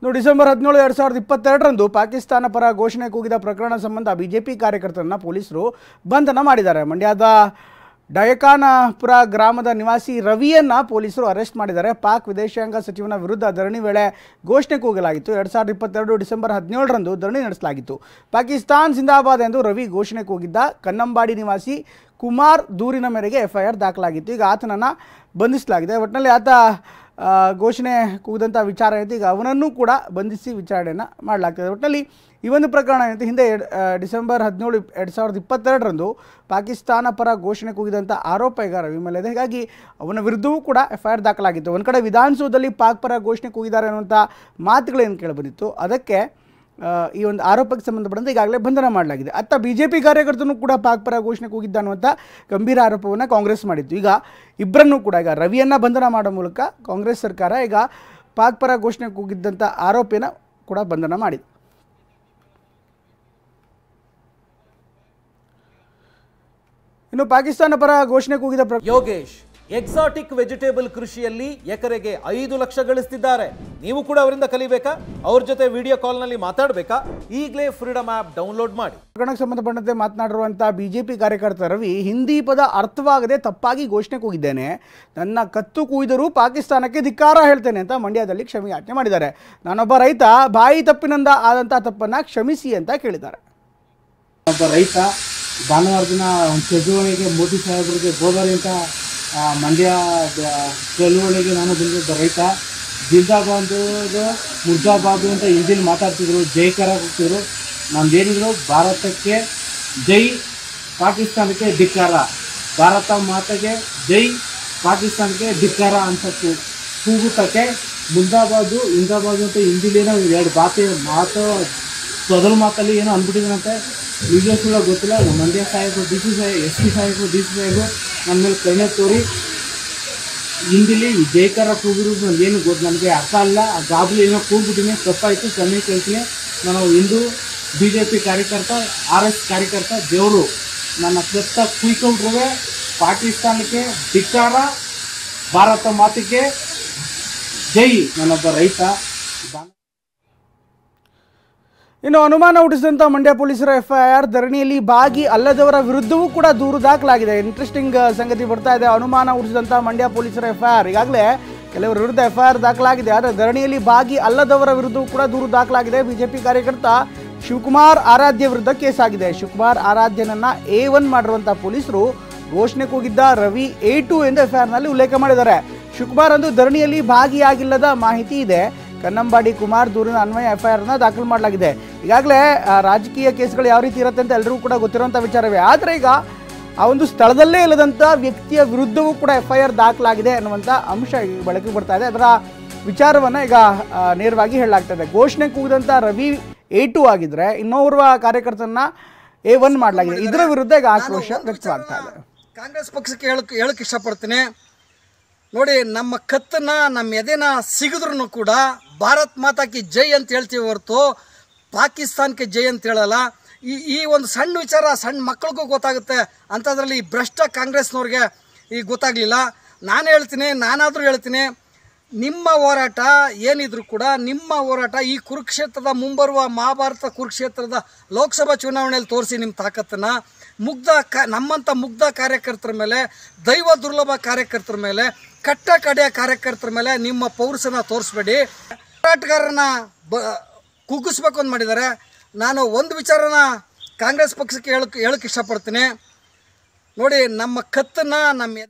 December 17, 2022ರಂದು Pakistan ಪರ ಘೋಷಣೆ ಕೂಗಿದ ಪ್ರಕರಣ ಸಂಬಂಧ ಬಿಜೆಪಿ ಕಾರ್ಯಕರ್ತರನ್ನು ಪೊಲೀಸರು ಬಂಧನ ಮಾಡಿದ್ದಾರೆ. ಮಂಡ್ಯದ ಡಯಕಾನಪುರ ಗ್ರಾಮದ ನಿವಾಸಿ ರವಿಯನ್ನು ಪೊಲೀಸರು ಅರೆಸ್ಟ್ ಮಾಡಿದ್ದಾರೆ. ಪಾಕ್ ವಿದೇಶಾಂಗ ಸಚಿವನ ವಿರುದ್ಧ ಧರಣಿ ವೇಳೆ ಘೋಷಣೆ ಕೂಗಲಾಗಿತ್ತು. 2022 ಡಿಸೆಂಬರ್ 17ರಂದು ಧರಣಿ ನಡೆಸಲಾಗಿತ್ತು. ಪಾಕಿಸ್ತಾನ್ ಜಿಂದಾಬಾದ್ ಎಂದು ರವಿ ಘೋಷಣೆ ಕೂಗಿದ್ದ. ಕನ್ನಂಬಾಡಿ ನಿವಾಸಿ ಕುಮಾರ್ ದೂರಿನ ಮೇರೆಗೆ FIR ದಾಖಲಾಗಿತ್ತು. ಈಗ ಆತನನ್ನು ಬಂಧಿಸಲಾಗಿದೆ. ಒಟ್ಟಿನಲ್ಲಿ ಆತ ಘೋಷಣೆ ಕೂಗಿದಂಥ ವಿಚಾರ ಏನಂತೆ ಈಗ ಅವನನ್ನು ಕೂಡ ಬಂಧಿಸಿ ವಿಚಾರಣೆಯನ್ನು ಮಾಡಲಾಗ್ತದೆ. ಒಟ್ಟಿನಲ್ಲಿ ಈ ಒಂದು ಪ್ರಕರಣ ಏನಂತೆ ಹಿಂದೆ ಡಿಸೆಂಬರ್ 17, 2022ರಂದು ಪಾಕಿಸ್ತಾನ ಪರ ಘೋಷಣೆ ಕೂಗಿದಂಥ ಆರೋಪ ಈಗ ರವಿ ಮೇಲೆ ಇದೆ. ಹೀಗಾಗಿ ಅವನ ವಿರುದ್ಧವೂ ಕೂಡ FIR ದಾಖಲಾಗಿತ್ತು. ಒಂದು ಕಡೆ ವಿಧಾನಸೌಧದಲ್ಲಿ ಪಾಕ್ ಪರ ಘೋಷಣೆ ಕೂಗಿದ್ದಾರೆ ಅನ್ನುವಂಥ ಮಾತುಗಳೇನು ಕೇಳಿಬಂದಿತ್ತು. ಅದಕ್ಕೆ ಈ ಒಂದು ಆರೋಪಕ್ಕೆ ಸಂಬಂಧಪಟ್ಟಂತೆ ಈಗಾಗಲೇ ಬಂಧನ ಮಾಡಲಾಗಿದೆ. ಅತ್ತ BJP ಕಾರ್ಯಕರ್ತನೂ ಕೂಡ ಪಾಕ್ ಪರ ಘೋಷಣೆ ಕೂಗಿದ್ದ ಅನ್ನುವಂಥ ಗಂಭೀರ ಆರೋಪವನ್ನು ಕಾಂಗ್ರೆಸ್ ಮಾಡಿತ್ತು. ಈಗ ಇಬ್ಬರನ್ನೂ ಕೂಡ ಈಗ ರವಿಯನ್ನು ಬಂಧನ ಮಾಡೋ ಮೂಲಕ ಕಾಂಗ್ರೆಸ್ ಸರ್ಕಾರ ಈಗ ಪಾಕ್ ಪರ ಘೋಷಣೆ ಕೂಗಿದ್ದಂಥ ಆರೋಪಿನ ಕೂಡ ಬಂಧನ ಮಾಡಿದೆ. ಇನ್ನು ಪಾಕಿಸ್ತಾನ ಪರ ಘೋಷಣೆ ಕೂಗಿದ ಯೋಗೇಶ್ ಎಕ್ಸಾಟಿಕ್ ವೆಜಿಟೇಬಲ್ ಕೃಷಿಯಲ್ಲಿ ಎಕರೆಗೆ 5 ಲಕ್ಷ ಗಳಿಸ್ತಿದ್ದಾರೆ. ನೀವು ಕೂಡ ಅವರಿಂದ ಕಲಿಬೇಕಾ? ಅವ್ರ ಜೊತೆ ವಿಡಿಯೋ ಕಾಲ್ನಲ್ಲಿ ಮಾತಾಡಬೇಕಾ? ಈಗಲೇ ಫ್ರೀಡಮ್ ಆ್ಯಪ್ ಡೌನ್ಲೋಡ್ ಮಾಡಿ. ಪ್ರಕರಣಕ್ಕೆ ಸಂಬಂಧಪಟ್ಟಂತೆ ಮಾತನಾಡಿರುವಂಥ BJP ಕಾರ್ಯಕರ್ತ ರವಿ ಹಿಂದಿ ಪದ ಅರ್ಥವಾಗದೆ ತಪ್ಪಾಗಿ ಘೋಷಣೆ ಕೂಗಿದ್ದೇನೆ. ನನ್ನ ಕತ್ತು ಕೂಯ್ದರೂ ಪಾಕಿಸ್ತಾನಕ್ಕೆ ಧಿಕ್ಕಾರ ಹೇಳ್ತೇನೆ ಅಂತ ಮಂಡ್ಯದಲ್ಲಿ ಕ್ಷಮೆಯಾಚನೆ ಮಾಡಿದ್ದಾರೆ. ನಾನೊಬ್ಬ ರೈತ, ಬಾಯಿ ತಪ್ಪಿನಿಂದ ಆದಂಥ ತಪ್ಪನ್ನು ಕ್ಷಮಿಸಿ ಅಂತ ಕೇಳಿದ್ದಾರೆ. ಒಬ್ಬ ರೈತ ಭಾನುವಾರ ದಿನ ಒಂದು ಚಳುವಳಿಗೆ ಮೋದಿ ಸಾಹೇಬರಿಗೆ ಗೋದಾವರಿ ಅಂತ ಮಂಡ್ಯ ಚಳುವಳಿಗೆ ನಾನು ಬಂದಿದ್ದ ರೈತ. ಜಿಂದಾಬಾದು ಮುರ್ದಾಬಾದು ಅಂತ ಹಿಂದಿಲಿ ಮಾತಾಡ್ತಿದ್ರು, ಜೈಕಾರ ಹೋಗ್ತಿದ್ರು. ನಾನು ಏನಿದ್ರು ಭಾರತಕ್ಕೆ ಜೈ, ಪಾಕಿಸ್ತಾನಕ್ಕೆ ಧಿಕ್ಕಾರ, ಭಾರತ ಮಾತೆಗೆ ಜೈ, ಪಾಕಿಸ್ತಾನಕ್ಕೆ ಧಿಕ್ಕಾರ ಅಂತ ಕೂಗುತ್ತಕ್ಕೆ ಮುಂದಾಬಾದು ಇಂದಾಬಾದು ಅಂತ ಹಿಂದಿಲೇನೋ ಎರಡು ಮಾತು ತೊದಲು ಮಾತಲ್ಲಿ ಏನೋ ಅಂದ್ಬಿಟ್ಟಿದ್ದಾನಂತೆ. ನಿಜ ಕೂಡ ಗೊತ್ತಿಲ್ಲ. ಮಂಡ್ಯ ಸಾಹೇಬರು SP ಸಾಹೇಬರು DC ಸಾಹೇಬರು ನನ್ನ ಮೇಲೆ ಕರುಣೆ ತೋರಿ ಹಿಂದಿಲಿ ಜೈಕಾರ ಕೂಗಿರೋದು ಏನು ಗೊತ್ತು ನನಗೆ ಅರ್ಥ ಅಲ್ಲ. ಆ ಗಾಬಲಿ ಏನೋ ಕೂಗ್ಬಿಟ್ಟಿನಿ, ತಪ್ಪಾಯಿತು, ಕಮ್ಮಿ ಕೇಳ್ತೀನಿ. ನಾನು ಹಿಂದೂ BJP ಕಾರ್ಯಕರ್ತ, RS ಕಾರ್ಯಕರ್ತ. ದೇವರು ನನ್ನ ಕೆತ್ತ ಕುಯ್ಕೊಂಡ್ರೆ ಪಾಕಿಸ್ತಾನಕ್ಕೆ ಧಿಕ್ಕಾರ, ಭಾರತ ಮಾತಿಗೆ ಜೈ. ನಾನೊಬ್ಬ ರೈತ. ಇನ್ನು ಅನುಮಾನ ಹುಟ್ಟಿಸಿದಂಥ ಮಂಡ್ಯ ಪೊಲೀಸರ FIR. ಧರಣಿಯಲ್ಲಿ ಭಾಗಿ ಅಲ್ಲದವರ ವಿರುದ್ಧವೂ ಕೂಡ ದೂರು ದಾಖಲಾಗಿದೆ. ಇಂಟ್ರೆಸ್ಟಿಂಗ್ ಸಂಗತಿ ಬರ್ತಾ ಇದೆ. ಅನುಮಾನ ಹುಟ್ಟಿಸಿದಂಥ ಮಂಡ್ಯ ಪೊಲೀಸರ FIR. ಈಗಾಗಲೇ ಕೆಲವರ ವಿರುದ್ಧ FIR ದಾಖಲಾಗಿದೆ. ಆದರೆ ಧರಣಿಯಲ್ಲಿ ಭಾಗಿ ಅಲ್ಲದವರ ವಿರುದ್ಧವೂ ಕೂಡ ದೂರು ದಾಖಲಾಗಿದೆ. BJP ಕಾರ್ಯಕರ್ತ ಶಿವಕುಮಾರ್ ಆರಾಧ್ಯ ವಿರುದ್ಧ ಕೇಸ್ ಆಗಿದೆ. ಶಿವಕುಮಾರ್ ಆರಾಧ್ಯನನ್ನು A1 ಮಾಡಿರುವಂಥ ಪೊಲೀಸರು ಘೋಷಣೆ ಕೂಗಿದ್ದ ರವಿ A2 ಎಂದು FIRನಲ್ಲಿ ಉಲ್ಲೇಖ ಮಾಡಿದ್ದಾರೆ. ಶಿವಕುಮಾರ್ ಅಂದು ಧರಣಿಯಲ್ಲಿ ಭಾಗಿಯಾಗಿಲ್ಲದ ಮಾಹಿತಿ ಇದೆ. ಕನ್ನಂಬಾಡಿ ಕುಮಾರ್ ದೂರಿನ ಅನ್ವಯ FIRನ ದಾಖಲು ಮಾಡಲಾಗಿದೆ. ಈಗಾಗಲೇ ರಾಜಕೀಯ ಕೇಸ್ಗಳು ಯಾವ ರೀತಿ ಇರುತ್ತೆ ಅಂತ ಎಲ್ಲರಿಗೂ ಕೂಡ ಗೊತ್ತಿರುವಂಥ ವಿಚಾರವೇ. ಆದರೆ ಈಗ ಆ ಒಂದು ಸ್ಥಳದಲ್ಲೇ ಇಲ್ಲದಂಥ ವ್ಯಕ್ತಿಯ ವಿರುದ್ಧವೂ ಕೂಡ FIR ದಾಖಲಾಗಿದೆ ಅನ್ನುವಂಥ ಅಂಶ ಬೆಳಕಿಗೆ ಬರ್ತಾ ಇದೆ. ಅದರ ವಿಚಾರವನ್ನು ಈಗ ನೇರವಾಗಿ ಹೇಳಲಾಗ್ತದೆ. ಘೋಷಣೆ ಕೂಗಿದಂಥ ರವಿ A2 ಆಗಿದ್ರೆ ಇನ್ನೋರ್ವ ಕಾರ್ಯಕರ್ತನ A1 ಮಾಡಲಾಗಿದೆ. ಇದರ ವಿರುದ್ಧ ಈಗ ಆಕ್ರೋಶ ವ್ಯಕ್ತವಾಗ್ತಾ ಇದೆ. ಕಾಂಗ್ರೆಸ್ ಪಕ್ಷಕ್ಕೆ ಹೇಳಕ್ಕೆ ಇಷ್ಟಪಡ್ತೀನಿ. ನೋಡಿ, ನಮ್ಮ ಕತ್ತನ್ನ ನಮ್ಮ ಎದೆನ ಸಿಗಿದ್ರೂ ಕೂಡ ಭಾರತ್ ಮಾತಾಕಿ ಜೈ ಅಂತ ಹೇಳ್ತೀವಿ ಹೊರತು ಪಾಕಿಸ್ತಾನಕ್ಕೆ ಜೈ ಅಂತ ಹೇಳಲ್ಲ. ಈ ಒಂದು ಸಣ್ಣ ವಿಚಾರ ಸಣ್ಣ ಮಕ್ಕಳಿಗೂ ಗೊತ್ತಾಗುತ್ತೆ. ಅಂಥದ್ರಲ್ಲಿ ಈ ಭ್ರಷ್ಟ ಕಾಂಗ್ರೆಸ್ನವ್ರಿಗೆ ಈಗ ಗೊತ್ತಾಗಲಿಲ್ಲ. ನಾನಾದರೂ ಹೇಳ್ತೀನಿ, ನಿಮ್ಮ ಹೋರಾಟ ಏನಿದ್ರು ಕೂಡ ನಿಮ್ಮ ಹೋರಾಟ ಈ ಕುರುಕ್ಷೇತ್ರದ ಮುಂಬರುವ ಮಹಾಭಾರತ ಕುರುಕ್ಷೇತ್ರದ ಲೋಕಸಭಾ ಚುನಾವಣೆಯಲ್ಲಿ ತೋರಿಸಿ ನಿಮ್ಮ ತಾಕತ್ತನ್ನು. ನಮ್ಮಂಥ ಮುಗ್ಧ ಕಾರ್ಯಕರ್ತರ ಮೇಲೆ, ದೈವ ದುರ್ಲಭ ಕಾರ್ಯಕರ್ತರ ಮೇಲೆ, ಕಟ್ಟ ಕಡೆಯ ಕಾರ್ಯಕರ್ತರ ಮೇಲೆ ನಿಮ್ಮ ಪೌರುಷನ ತೋರಿಸ್ಬೇಡಿ. ಹೋರಾಟಗಾರರನ್ನ ಕುಗ್ಗಿಸ್ಬೇಕು ಅಂತ ಮಾಡಿದ್ದಾರೆ. ನಾನು ಒಂದು ವಿಚಾರನ ಕಾಂಗ್ರೆಸ್ ಪಕ್ಷಕ್ಕೆ ಹೇಳಕ್ಕೆ ಇಷ್ಟಪಡ್ತೀನಿ. ನೋಡಿ, ನಮ್ಮ ಕತ್ತನ್ನು ನಮ್ಮ